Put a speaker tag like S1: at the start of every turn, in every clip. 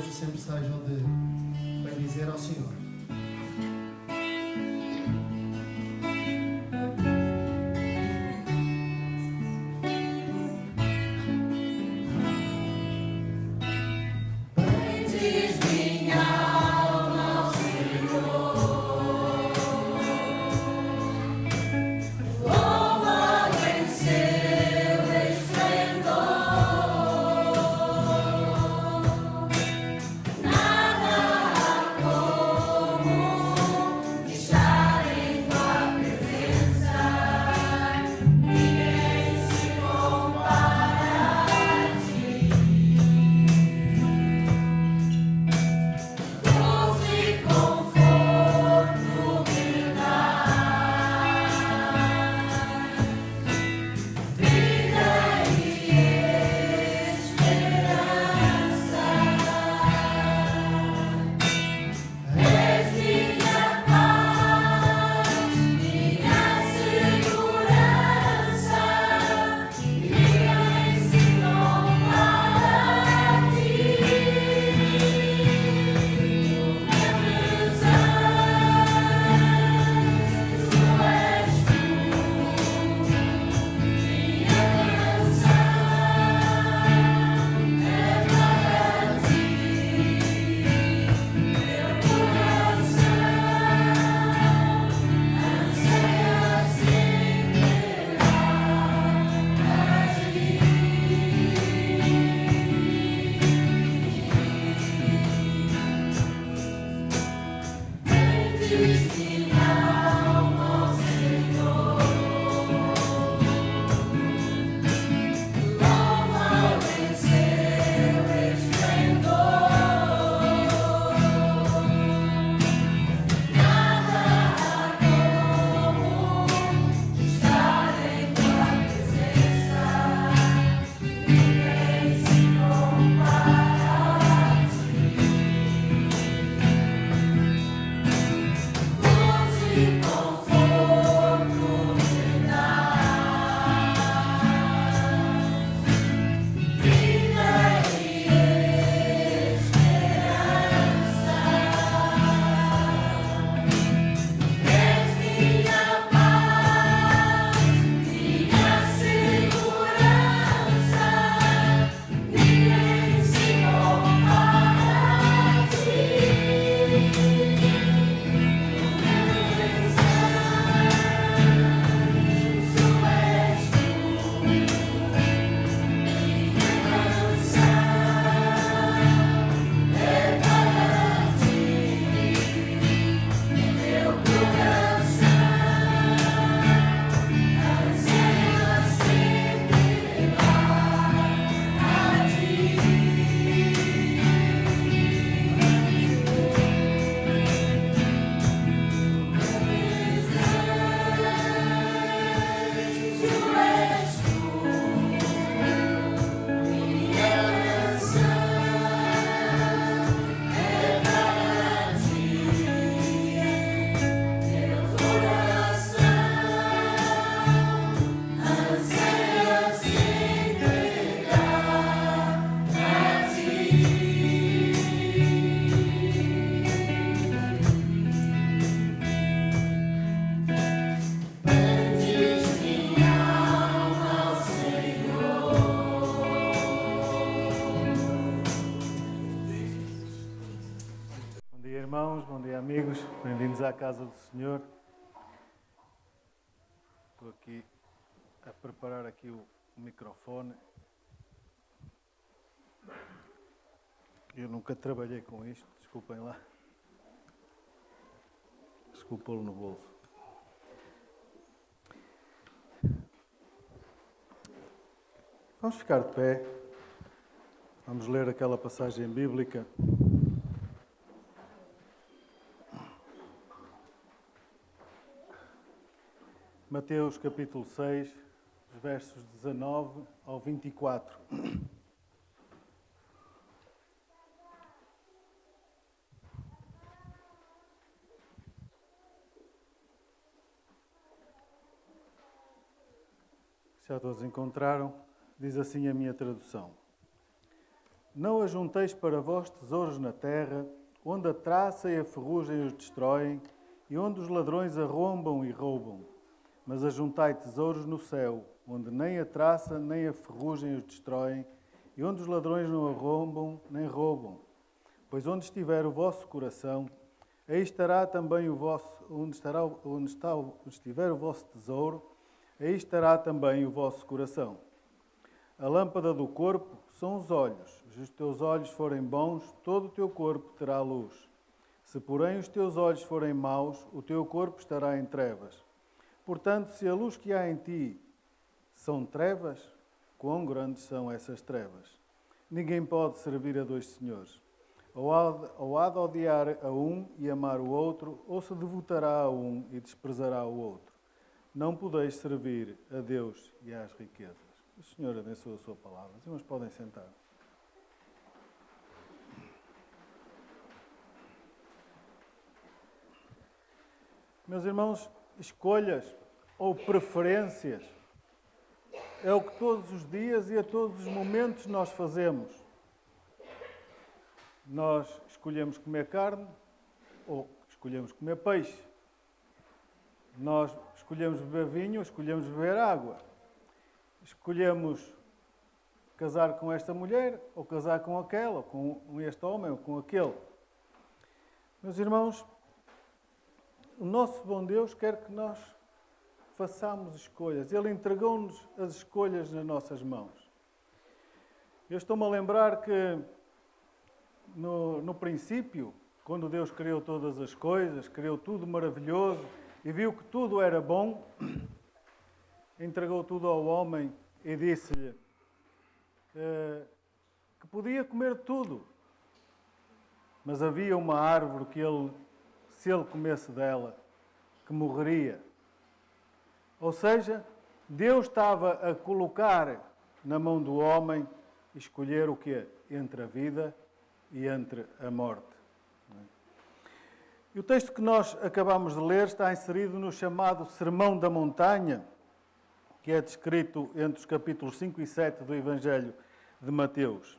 S1: desejo sempre sejam de bendizer ao Senhor.
S2: Bem-vindos à casa do Senhor. Estou aqui a preparar aqui o microfone. Eu nunca trabalhei com isto, desculpem lá. Desculpa-lo no bolso. Vamos ficar de pé. Vamos ler aquela passagem bíblica. Mateus capítulo 6, versos 19 ao 24. Já todos encontraram? Diz assim a minha tradução. Não ajunteis para vós tesouros na terra, onde a traça e a ferrugem os destroem, e onde os ladrões arrombam e roubam. Mas ajuntai tesouros no céu, onde nem a traça nem a ferrugem os destroem, e onde os ladrões não arrombam nem roubam. Pois onde estiver o vosso coração, aí estará também o vosso, onde estiver o vosso tesouro, aí estará também o vosso coração. A lâmpada do corpo são os olhos. Se os teus olhos forem bons, todo o teu corpo terá luz. Se, porém, os teus olhos forem maus, o teu corpo estará em trevas. Portanto, se a luz que há em ti são trevas, quão grandes são essas trevas? Ninguém pode servir a dois senhores. Ou há de odiar a um e amar o outro, ou se devotará a um e desprezará o outro. Não podeis servir a Deus e às riquezas. O Senhor abençoe a sua palavra. Os irmãos podem sentar. Meus irmãos, escolhas ou preferências é o que todos os dias e a todos os momentos nós fazemos. Nós escolhemos comer carne ou escolhemos comer peixe. Nós escolhemos beber vinho ou escolhemos beber água. Escolhemos casar com esta mulher ou casar com aquela, ou com este homem ou com aquele. Meus irmãos, o nosso bom Deus quer que nós façamos escolhas. Ele entregou-nos as escolhas nas nossas mãos. Eu estou-me a lembrar que no princípio, quando Deus criou todas as coisas, criou tudo maravilhoso e viu que tudo era bom, entregou tudo ao homem e disse-lhe que podia comer tudo. Mas havia uma árvore que se ele comesse dela, que morreria. Ou seja, Deus estava a colocar na mão do homem escolher o quê? Entre a vida e entre a morte. E o texto que nós acabamos de ler está inserido no chamado Sermão da Montanha, que é descrito entre os capítulos 5 e 7 do Evangelho de Mateus.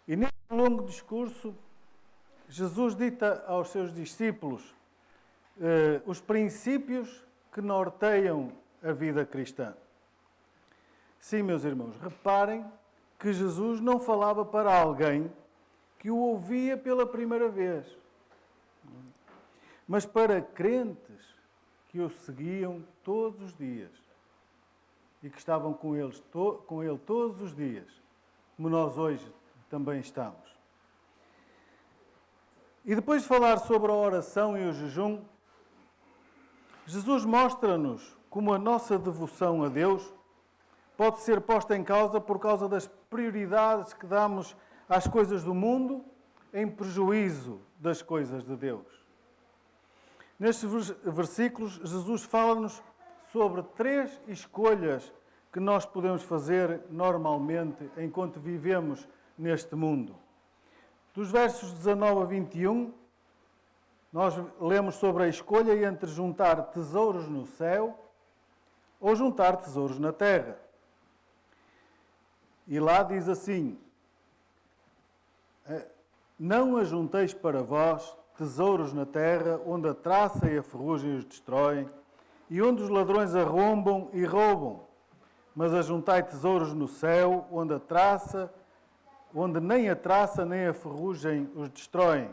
S2: E neste longo discurso, Jesus dita aos seus discípulos os princípios que norteiam a vida cristã. Sim, meus irmãos, reparem que Jesus não falava para alguém que o ouvia pela primeira vez, mas para crentes que o seguiam todos os dias e que estavam com ele todos os dias, como nós hoje também estamos. E depois de falar sobre a oração e o jejum, Jesus mostra-nos como a nossa devoção a Deus pode ser posta em causa por causa das prioridades que damos às coisas do mundo em prejuízo das coisas de Deus. Nestes versículos, Jesus fala-nos sobre 3 escolhas que nós podemos fazer normalmente enquanto vivemos neste mundo. Dos versos 19 a 21, nós lemos sobre a escolha entre juntar tesouros no céu ou juntar tesouros na terra. E lá diz assim: não ajunteis para vós tesouros na terra, onde a traça e a ferrugem os destroem, e onde os ladrões arrombam e roubam. Mas ajuntai tesouros no céu, onde nem a traça nem a ferrugem os destroem,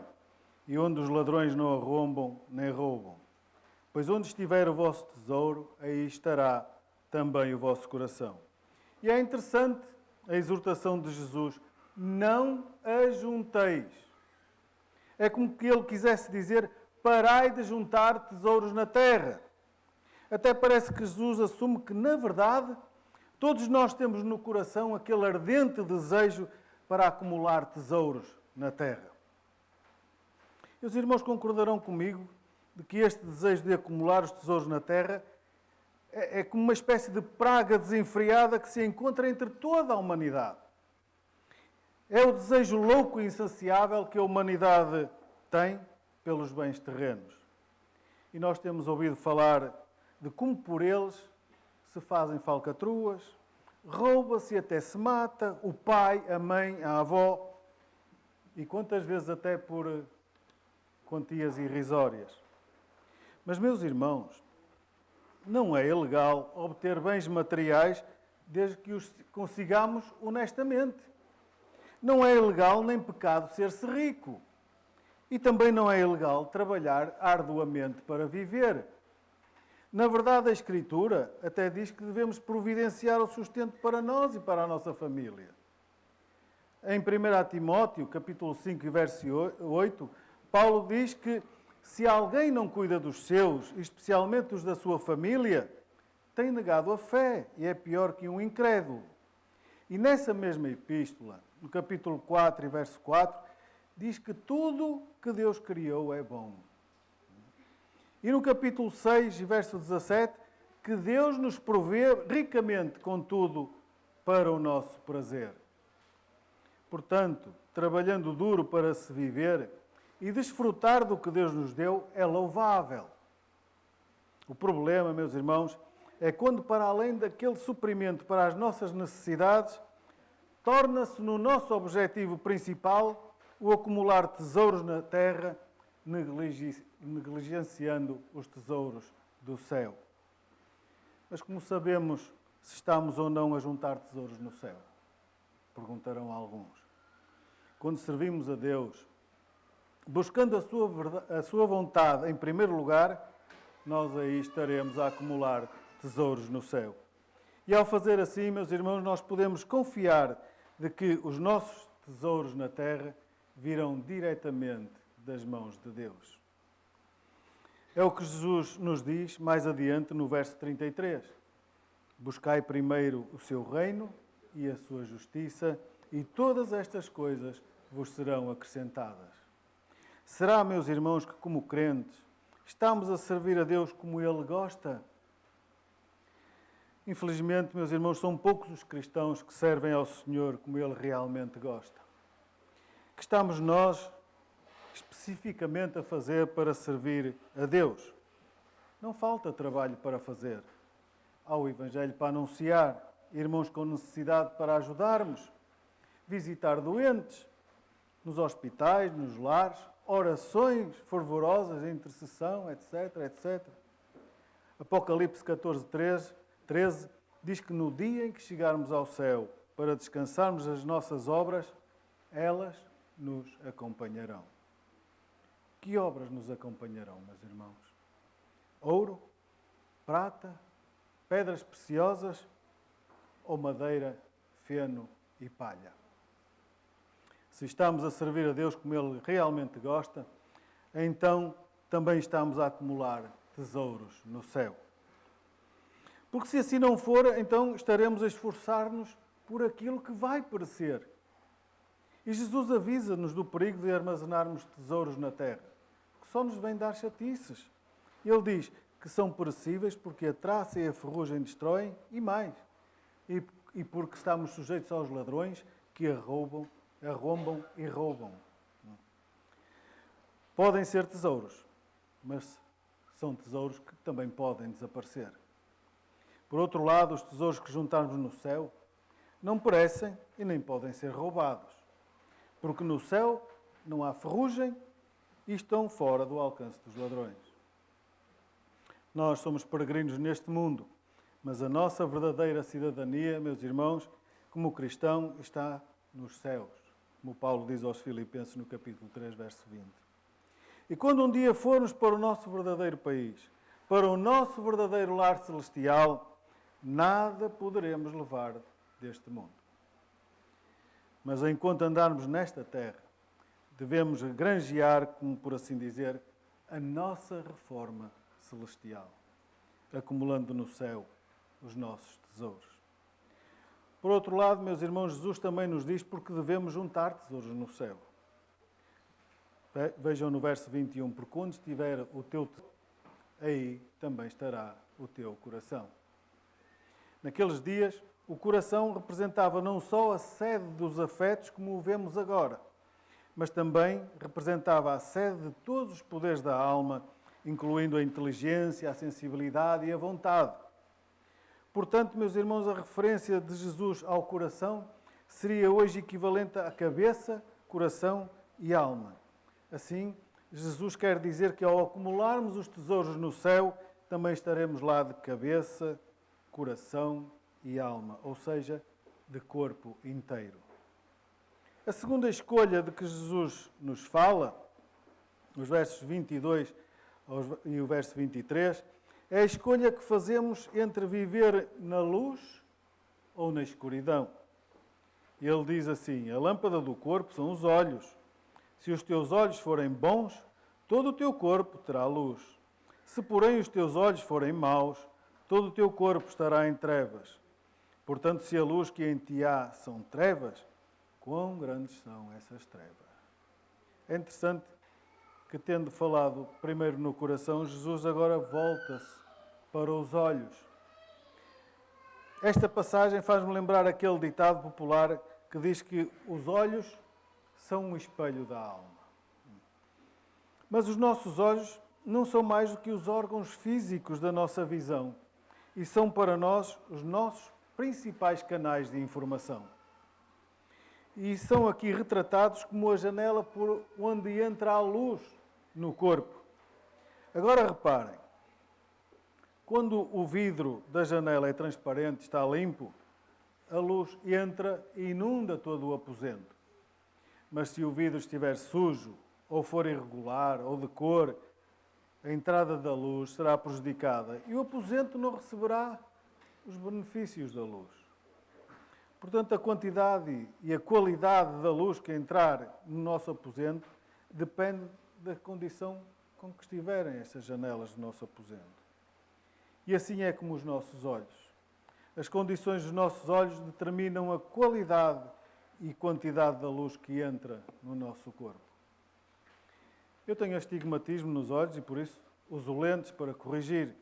S2: e onde os ladrões não arrombam nem roubam. Pois onde estiver o vosso tesouro, aí estará também o vosso coração. E é interessante a exortação de Jesus: não ajunteis. É como que ele quisesse dizer: parai de juntar tesouros na terra. Até parece que Jesus assume que, na verdade, todos nós temos no coração aquele ardente desejo para acumular tesouros na terra. E os irmãos concordarão comigo de que este desejo de acumular os tesouros na terra é como uma espécie de praga desenfreada que se encontra entre toda a humanidade. É o desejo louco e insaciável que a humanidade tem pelos bens terrenos. E nós temos ouvido falar de como por eles se fazem falcatruas, rouba-se e até se mata, o pai, a mãe, a avó, e quantas vezes até por quantias irrisórias. Mas, meus irmãos, não é ilegal obter bens materiais desde que os consigamos honestamente. Não é ilegal nem pecado ser-se rico. E também não é ilegal trabalhar arduamente para viver. Na verdade, a Escritura até diz que devemos providenciar o sustento para nós e para a nossa família. Em 1 Timóteo, capítulo 5, verso 8, Paulo diz que se alguém não cuida dos seus, especialmente os da sua família, tem negado a fé e é pior que um incrédulo. E nessa mesma epístola, no capítulo 4 e verso 4, diz que tudo que Deus criou é bom. E no capítulo 6, verso 17, que Deus nos provê ricamente com tudo para o nosso prazer. Portanto, trabalhando duro para se viver e desfrutar do que Deus nos deu é louvável. O problema, meus irmãos, é quando, para além daquele suprimento para as nossas necessidades, torna-se no nosso objetivo principal o acumular tesouros na terra, negligenciando os tesouros do céu. Mas como sabemos se estamos ou não a juntar tesouros no céu? Perguntarão alguns. Quando servimos a Deus, buscando a sua vontade em primeiro lugar, nós aí estaremos a acumular tesouros no céu. E ao fazer assim, meus irmãos, nós podemos confiar de que os nossos tesouros na terra virão diretamente das mãos de Deus. É o que Jesus nos diz mais adiante no verso 33. Buscai primeiro o seu reino e a sua justiça, e todas estas coisas vos serão acrescentadas. Será, meus irmãos, que como crentes estamos a servir a Deus como Ele gosta? Infelizmente, meus irmãos, são poucos os cristãos que servem ao Senhor como Ele realmente gosta. Que estamos nós especificamente a fazer para servir a Deus? Não falta trabalho para fazer. Há o Evangelho para anunciar, irmãos com necessidade para ajudarmos, visitar doentes, nos hospitais, nos lares, orações fervorosas, intercessão, etc, etc. Apocalipse 14, 13 diz que no dia em que chegarmos ao céu para descansarmos as nossas obras, elas nos acompanharão. Que obras nos acompanharão, meus irmãos? Ouro, prata, pedras preciosas ou madeira, feno e palha? Se estamos a servir a Deus como Ele realmente gosta, então também estamos a acumular tesouros no céu. Porque se assim não for, então estaremos a esforçar-nos por aquilo que vai perecer. E Jesus avisa-nos do perigo de armazenarmos tesouros na terra, que só nos vem dar chatices. Ele diz que são perecíveis porque a traça e a ferrugem destroem e mais. E porque estamos sujeitos aos ladrões que arrombam e roubam. Podem ser tesouros, mas são tesouros que também podem desaparecer. Por outro lado, os tesouros que juntarmos no céu não perecem e nem podem ser roubados, porque no céu não há ferrugem e estão fora do alcance dos ladrões. Nós somos peregrinos neste mundo, mas a nossa verdadeira cidadania, meus irmãos, como cristão, está nos céus, como Paulo diz aos Filipenses no capítulo 3, verso 20. E quando um dia formos para o nosso verdadeiro país, para o nosso verdadeiro lar celestial, nada poderemos levar deste mundo. Mas enquanto andarmos nesta terra, devemos granjear, como por assim dizer, a nossa reforma celestial, acumulando no céu os nossos tesouros. Por outro lado, meus irmãos, Jesus também nos diz porque devemos juntar tesouros no céu. Vejam no verso 21, porque onde estiver o teu tesouro, aí também estará o teu coração. Naqueles dias, o coração representava não só a sede dos afetos, como o vemos agora, mas também representava a sede de todos os poderes da alma, incluindo a inteligência, a sensibilidade e a vontade. Portanto, meus irmãos, a referência de Jesus ao coração seria hoje equivalente à cabeça, coração e alma. Assim, Jesus quer dizer que ao acumularmos os tesouros no céu, também estaremos lá de cabeça, coração e alma, ou seja, de corpo inteiro. A segunda escolha de que Jesus nos fala, nos versos 22 e o verso 23, é a escolha que fazemos entre viver na luz ou na escuridão. Ele diz assim: a lâmpada do corpo são os olhos. Se os teus olhos forem bons, todo o teu corpo terá luz. Se, porém, os teus olhos forem maus, todo o teu corpo estará em trevas. Portanto, se a luz que em ti há são trevas, quão grandes são essas trevas? É interessante que, tendo falado primeiro no coração, Jesus agora volta-se para os olhos. Esta passagem faz-me lembrar aquele ditado popular que diz que os olhos são um espelho da alma. Mas os nossos olhos não são mais do que os órgãos físicos da nossa visão e são para nós os nossos principais canais de informação. E são aqui retratados como a janela por onde entra a luz no corpo. Agora reparem, quando o vidro da janela é transparente, está limpo, a luz entra e inunda todo o aposento. Mas se o vidro estiver sujo, ou for irregular, ou de cor, a entrada da luz será prejudicada e o aposento não receberá os benefícios da luz. Portanto, a quantidade e a qualidade da luz que entrar no nosso aposento depende da condição com que estiverem essas janelas do nosso aposento. E assim é como os nossos olhos. As condições dos nossos olhos determinam a qualidade e quantidade da luz que entra no nosso corpo. Eu tenho astigmatismo nos olhos e por isso uso lentes para corrigir.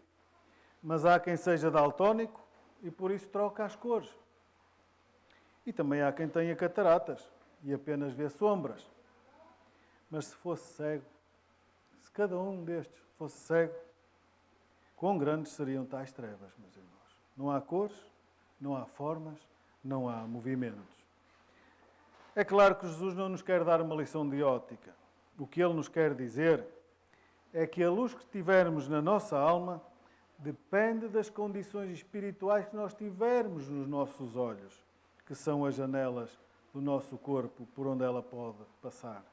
S2: Mas há quem seja daltónico e por isso troca as cores. E também há quem tenha cataratas e apenas vê sombras. Mas se fosse cego, se cada um destes fosse cego, quão grandes seriam tais trevas, meus irmãos? Não há cores, não há formas, não há movimentos. É claro que Jesus não nos quer dar uma lição de ótica. O que Ele nos quer dizer é que a luz que tivermos na nossa alma depende das condições espirituais que nós tivermos nos nossos olhos, que são as janelas do nosso corpo por onde ela pode passar.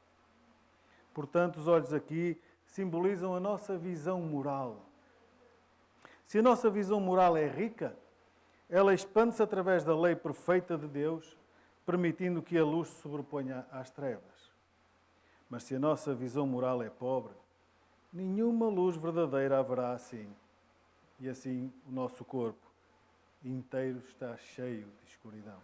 S2: Portanto, os olhos aqui simbolizam a nossa visão moral. Se a nossa visão moral é rica, ela expande-se através da lei perfeita de Deus, permitindo que a luz se sobreponha às trevas. Mas se a nossa visão moral é pobre, nenhuma luz verdadeira haverá assim. E assim o nosso corpo inteiro está cheio de escuridão.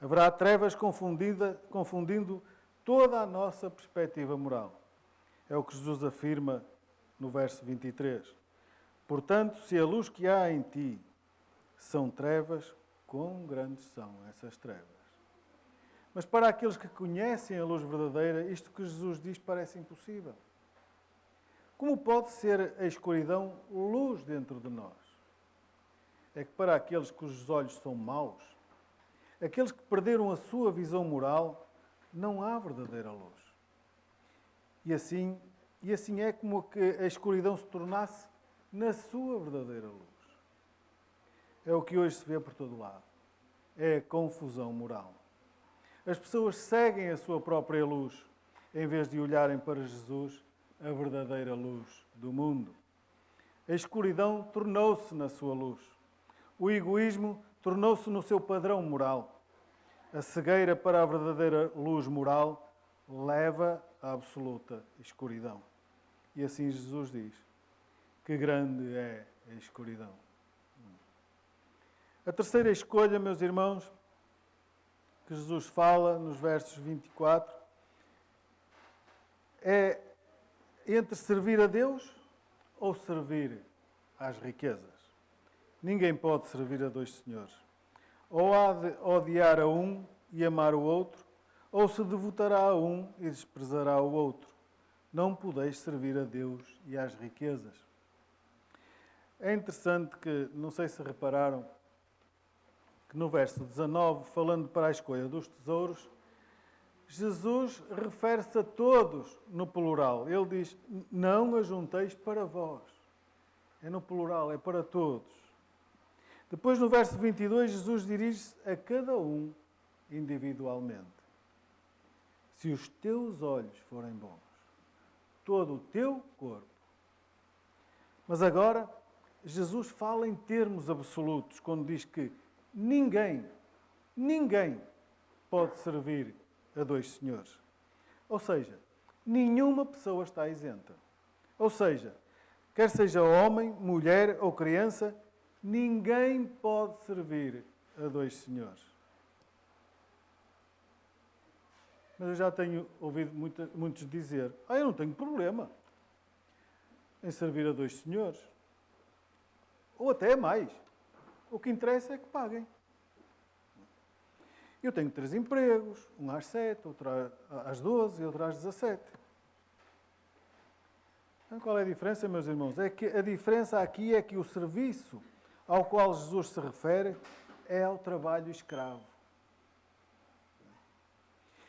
S2: Haverá trevas confundindo toda a nossa perspectiva moral. É o que Jesus afirma no verso 23. Portanto, se a luz que há em ti são trevas, quão grandes são essas trevas? Mas para aqueles que conhecem a luz verdadeira, isto que Jesus diz parece impossível. Como pode ser a escuridão luz dentro de nós? É que para aqueles cujos olhos são maus, aqueles que perderam a sua visão moral, não há verdadeira luz. E assim é como que a escuridão se tornasse na sua verdadeira luz. É o que hoje se vê por todo lado. É a confusão moral. As pessoas seguem a sua própria luz, em vez de olharem para Jesus, a verdadeira luz do mundo. A escuridão tornou-se na sua luz. O egoísmo tornou-se no seu padrão moral. A cegueira para a verdadeira luz moral leva à absoluta escuridão. E assim Jesus diz: que grande é a escuridão. A terceira escolha, meus irmãos, que Jesus fala nos versos 24, é entre servir a Deus ou servir às riquezas. Ninguém pode servir a dois senhores. Ou há de odiar a um e amar o outro, ou se devotará a um e desprezará o outro. Não podeis servir a Deus e às riquezas. É interessante que, não sei se repararam, que no verso 19, falando para a escolha dos tesouros, Jesus refere-se a todos no plural. Ele diz, não ajunteis para vós. É no plural, é para todos. Depois, no verso 22, Jesus dirige-se a cada um individualmente. Se os teus olhos forem bons, todo o teu corpo. Mas agora, Jesus fala em termos absolutos, quando diz que ninguém pode servir a dois senhores. Ou seja, nenhuma pessoa está isenta. Ou seja, quer seja homem, mulher ou criança, ninguém pode servir a dois senhores. Mas eu já tenho ouvido muitos dizer, eu não tenho problema em servir a dois senhores. Ou até mais. O que interessa é que paguem. Eu tenho 3 empregos, um às 7, outro às 12 e outro às 17. Então, qual é a diferença, meus irmãos? É que a diferença aqui é que o serviço ao qual Jesus se refere é ao trabalho escravo.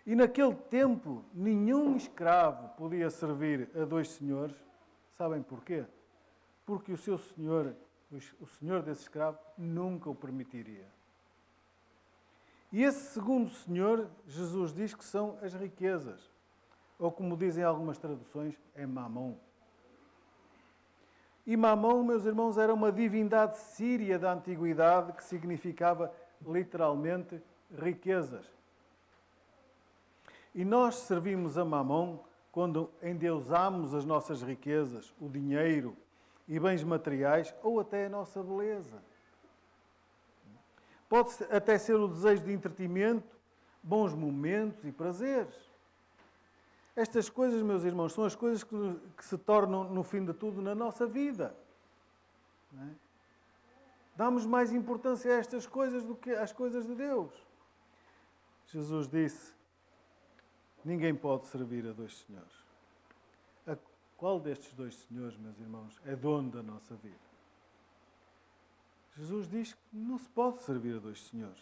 S2: E naquele tempo, nenhum escravo podia servir a dois senhores. Sabem porquê? Porque o seu senhor, o senhor desse escravo, nunca o permitiria. E esse segundo senhor, Jesus diz que são as riquezas. Ou como dizem algumas traduções, é Mamon. E Mamon, meus irmãos, era uma divindade síria da antiguidade que significava literalmente riquezas. E nós servimos a Mamon quando endeusamos as nossas riquezas, o dinheiro e bens materiais, ou até a nossa beleza. Pode até ser o desejo de entretenimento, bons momentos e prazeres. Estas coisas, meus irmãos, são as coisas que se tornam, no fim de tudo, na nossa vida. Não é? Damos mais importância a estas coisas do que às coisas de Deus. Jesus disse, ninguém pode servir a dois senhores. Qual destes dois senhores, meus irmãos, é dono da nossa vida? Jesus diz que não se pode servir a dois senhores.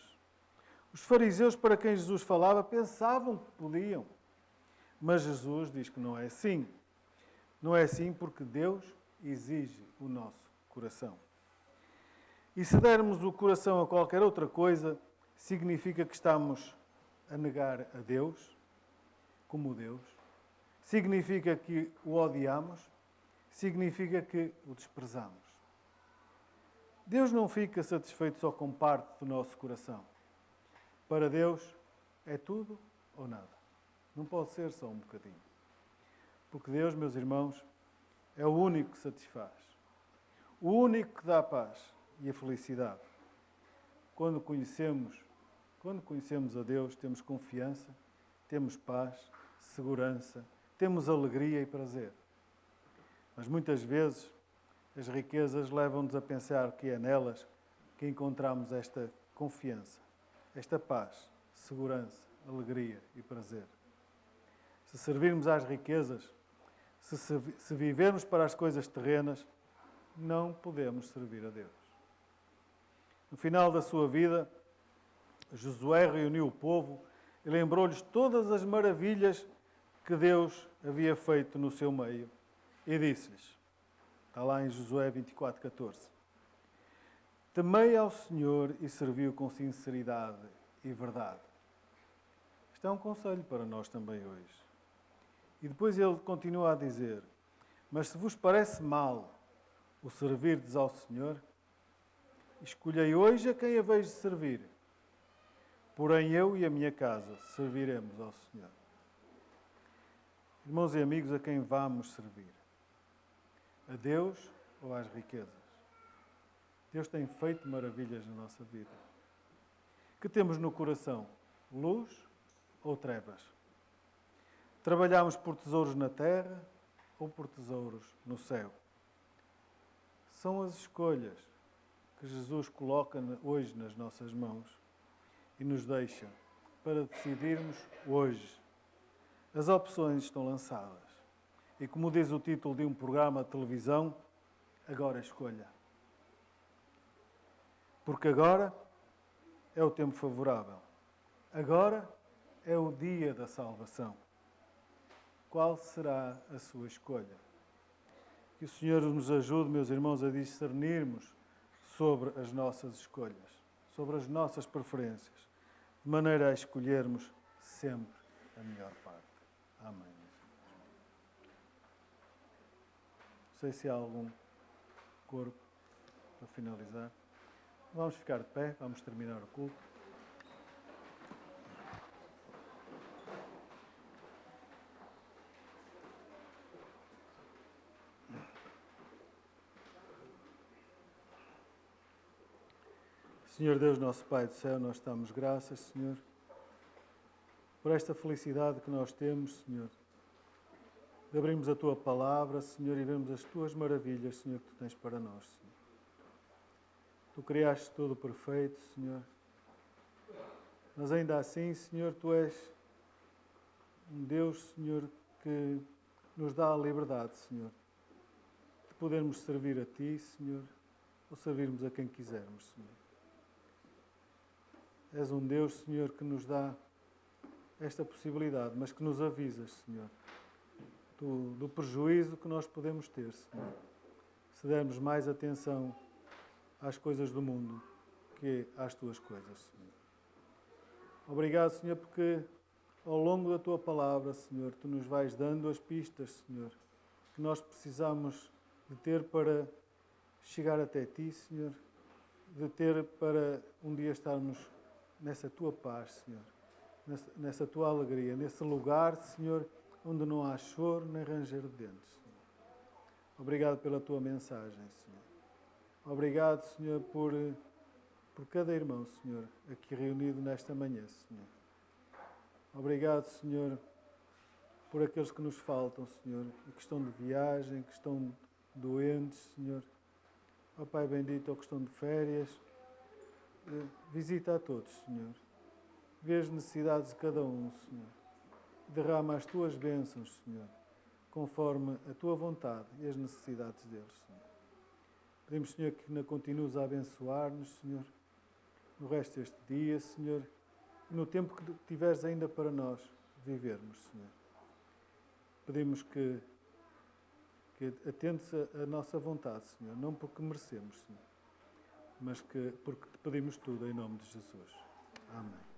S2: Os fariseus para quem Jesus falava pensavam que podiam. Mas Jesus diz que não é assim. Não é assim porque Deus exige o nosso coração. E se dermos o coração a qualquer outra coisa, significa que estamos a negar a Deus, como Deus. Significa que o odiamos. Significa que o desprezamos. Deus não fica satisfeito só com parte do nosso coração. Para Deus é tudo ou nada. Não pode ser só um bocadinho. Porque Deus, meus irmãos, é o único que satisfaz. O único que dá a paz e a felicidade. Quando conhecemos a Deus, temos confiança, temos paz, segurança, temos alegria e prazer. Mas muitas vezes as riquezas levam-nos a pensar que é nelas que encontramos esta confiança, esta paz, segurança, alegria e prazer. Se servirmos às riquezas, se vivermos para as coisas terrenas, não podemos servir a Deus. No final da sua vida, Josué reuniu o povo e lembrou-lhes todas as maravilhas que Deus havia feito no seu meio e disse-lhes, está lá em Josué 24:14. Temei ao Senhor e serviu com sinceridade e verdade. Isto é um conselho para nós também hoje. E depois ele continua a dizer, mas se vos parece mal o servirdes ao Senhor, escolhei hoje a quem haveis de servir. Porém eu e a minha casa serviremos ao Senhor. Irmãos e amigos, a quem vamos servir? A Deus ou às riquezas? Deus tem feito maravilhas na nossa vida. Que temos no coração? Luz ou trevas? Trabalhamos por tesouros na terra ou por tesouros no céu? São as escolhas que Jesus coloca hoje nas nossas mãos e nos deixa para decidirmos hoje. As opções estão lançadas. E como diz o título de um programa de televisão, agora escolha. Porque agora é o tempo favorável. Agora é o dia da salvação. Qual será a sua escolha? Que o Senhor nos ajude, meus irmãos, a discernirmos sobre as nossas escolhas, sobre as nossas preferências, de maneira a escolhermos sempre a melhor parte. Amém. Não sei se há algum corpo para finalizar. Vamos ficar de pé, vamos terminar o culto. Senhor Deus, nosso Pai do céu, nós damos graças, Senhor, por esta felicidade que nós temos, Senhor, de abrirmos a Tua palavra, Senhor, e vermos as Tuas maravilhas, Senhor, que Tu tens para nós, Senhor. Tu criaste tudo perfeito, Senhor, mas ainda assim, Senhor, Tu és um Deus, Senhor, que nos dá a liberdade, Senhor, de podermos servir a Ti, Senhor, ou servirmos a quem quisermos, Senhor. És um Deus, Senhor, que nos dá esta possibilidade, mas que nos avisas, Senhor, do prejuízo que nós podemos ter, Senhor, se dermos mais atenção às coisas do mundo que às Tuas coisas, Senhor. Obrigado, Senhor, porque ao longo da Tua palavra, Senhor, Tu nos vais dando as pistas, Senhor, que nós precisamos de ter para chegar até Ti, Senhor, de ter para um dia estarmos nessa Tua paz, Senhor, nessa Tua alegria, nesse lugar, Senhor, onde não há choro nem ranger de dentes, Senhor. Obrigado pela Tua mensagem, Senhor. Obrigado, Senhor, por cada irmão, Senhor, aqui reunido nesta manhã, Senhor. Obrigado, Senhor, por aqueles que nos faltam, Senhor, e que estão de viagem, que estão doentes, Senhor. Ó Pai bendito, ou que estão de férias, visita a todos, Senhor. Vê as necessidades de cada um, Senhor. Derrama as Tuas bênçãos, Senhor, conforme a Tua vontade e as necessidades deles, Senhor. Pedimos, Senhor, que ainda continues a abençoar-nos, Senhor, no resto deste dia, Senhor, e no tempo que tiveres ainda para nós vivermos, Senhor. Pedimos que atentes a nossa vontade, Senhor, não porque merecemos, Senhor, mas porque te pedimos tudo em nome de Jesus. Amém.